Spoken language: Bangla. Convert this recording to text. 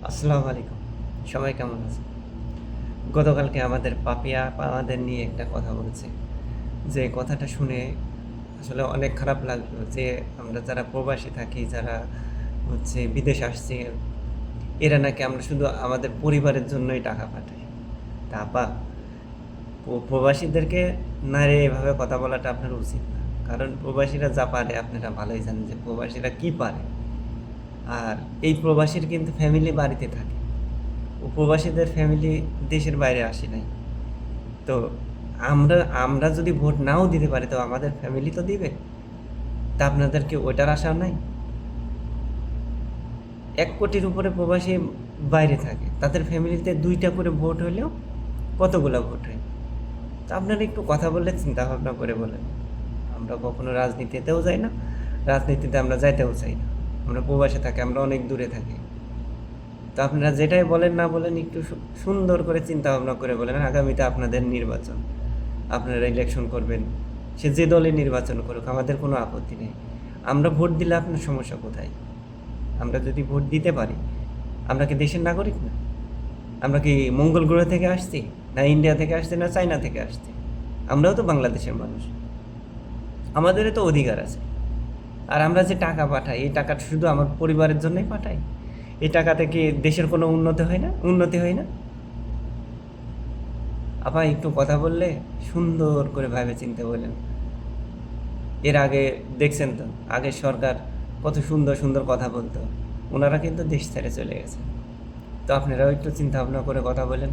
আসসালামু আলাইকুম। সবাই কেমন আছে? গতকালকে আমাদের পাপিয়া আমাদের নিয়ে একটা কথা বলেছে। যে কথাটা শুনে আসলে অনেক খারাপ লাগলো যে আমরা যারা প্রবাসী থাকি, যারা বিদেশে আসছি, এরা নাকি আমরা শুধু আমাদের পরিবারের জন্যই টাকা পাঠাই। তা আপা, প্রবাসীদেরকে না রে এভাবে কথা বলাটা আপনার উচিত না। কারণ প্রবাসীরা যা পারে আপনারা ভালোই জানেন যে প্রবাসীরা কি পারে। আর এই প্রবাসীর কিন্তু ফ্যামিলি বাড়িতে থাকে। উপবাসীদের ফ্যামিলি দেশের বাইরে আসে নাই। তো আমরা আমরা যদি ভোট নাও দিতে পারি তো আমাদের ফ্যামিলি তো দিবে। তা আপনাদের কি ওইটার আশা নাই? 1 কোটির উপরে প্রবাসী বাইরে থাকে, তাদের ফ্যামিলিতে 2টা করে ভোট হলেও কতগুলা ভোট হয়? তা আপনারা একটু কথা বললে চিন্তা ভাবনা করে বলেন। আমরা কখনো রাজনীতিতেও যাই না, রাজনীতিতে আমরা যাইতেও চাই না। আমরা প্রবাসে থাকি, আমরা অনেক দূরে থাকি। তো আপনারা যেটাই বলেন না বলেন একটু সুন্দর করে চিন্তা ভাবনা করে বলেন। আগামীতে আপনাদের নির্বাচন, আপনারা ইলেকশন করবেন, সে যে দলে নির্বাচন করুক আমাদের কোনো আপত্তি নেই। আমরা ভোট দিলে আপনার সমস্যা কোথায়? আমরা যদি ভোট দিতে পারি, আমরা কি দেশের নাগরিক না? আমরা কি মঙ্গল গ্রহ থেকে আসছি, না ইন্ডিয়া থেকে আসছি, না চায়না থেকে আসছি? আমরাও তো বাংলাদেশের মানুষ, আমাদেরও তো অধিকার আছে। আর আমরা যে টাকা পাঠাই, এই টাকাটা শুধু আমার পরিবারের জন্যই পাঠাই। এই টাকাতে কি দেশের কোনো উন্নতি হয় না? আপা একটু কথা বললে সুন্দর করে ভাবে চিন্তে বলেন। এর আগে দেখছেন তো, আগের সরকার কত সুন্দর সুন্দর কথা বলতো, ওনারা কিন্তু দেশ ছেড়ে চলে গেছে। তো আপনারাও একটু চিন্তা ভাবনা করে কথা বলেন।